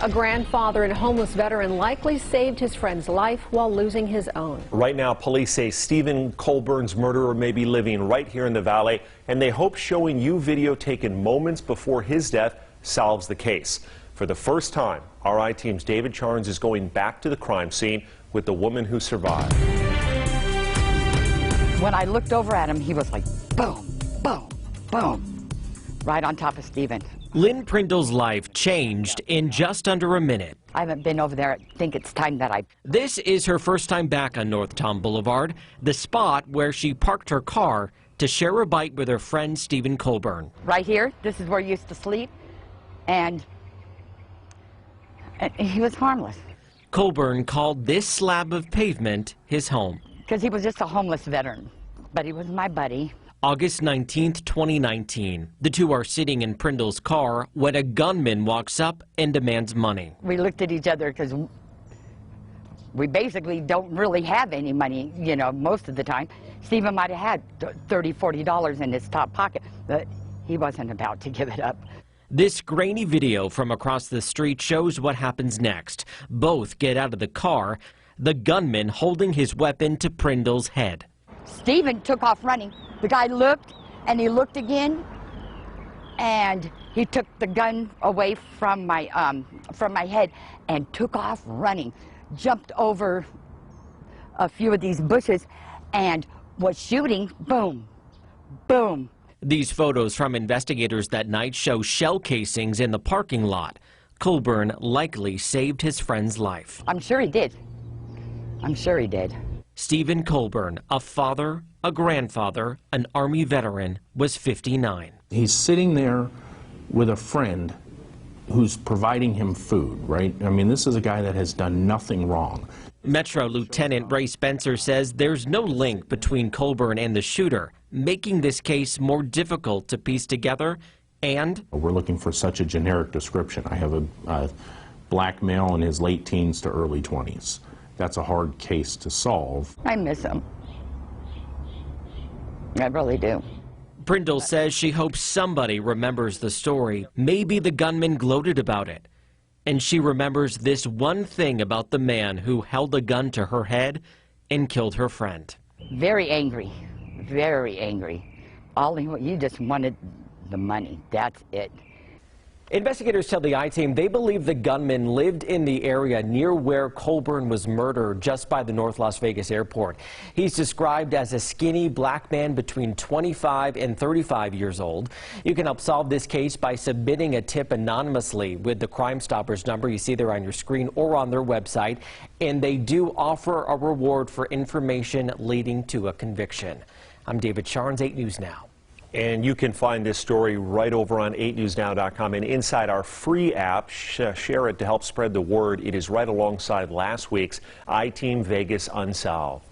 A grandfather and homeless veteran likely saved his friend's life while losing his own. Right now, police say Stephen Colburn's murderer may be living right here in the valley, and they hope showing you video taken moments before his death solves the case. For the first time, RI Team's David Charnes is going back to the crime scene with the woman who survived. When I looked over at him, he was like, boom, boom, boom, right on top of Stephen. Lynn Prindle's life changed in just under a minute. I haven't been over there. I think it's time that I... This is her first time back on North Tom Boulevard, the spot where she parked her car to share a bite with her friend Stephen Colburn. Right here, this is where he used to sleep, and he was harmless. Colburn called this slab of pavement his home. Because he was just a homeless veteran, but he was my buddy. August 19th, 2019. The two are sitting in Prindle's car when a gunman walks up and demands money. We looked at each other because we basically don't really have any money, you know, most of the time. Stephen might have had $30, $40 in his top pocket, but he wasn't about to give it up. This grainy video from across the street shows what happens next. Both get out of the car, the gunman holding his weapon to Prindle's head. Stephen took off running. The guy looked, and he looked again, and he took the gun away from my head and took off running, jumped over a few of these bushes, and was shooting. Boom, boom. These photos from investigators that night show shell casings in the parking lot. Colburn likely saved his friend's life. I'm sure he did. I'm sure he did. Stephen Colburn, a father, a grandfather, an Army veteran, was 59. He's sitting there with a friend who's providing him food, right? I mean, this is a guy that has done nothing wrong. Metro Lieutenant Ray Spencer says there's no link between Colburn and the shooter, making this case more difficult to piece together, and we're looking for such a generic description. I have a black male in his late teens to early 20s. That's a hard case to solve. I miss him. I really do. Prindle says she hopes somebody remembers the story. Maybe the gunman gloated about it. And she remembers this one thing about the man who held a gun to her head and killed her friend. Very angry. Very angry. All he just wanted the money. That's it. Investigators tell the I-Team they believe the gunman lived in the area near where Colburn was murdered, just by the North Las Vegas airport. He's described as a skinny black man between 25 and 35 years old. You can help solve this case by submitting a tip anonymously with the Crime Stoppers number you see there on your screen or on their website. And they do offer a reward for information leading to a conviction. I'm David Charnes, 8 News Now. And you can find this story right over on 8newsnow.com and inside our free app. Share it to help spread the word. It is right alongside last week's I-Team Vegas Unsolved.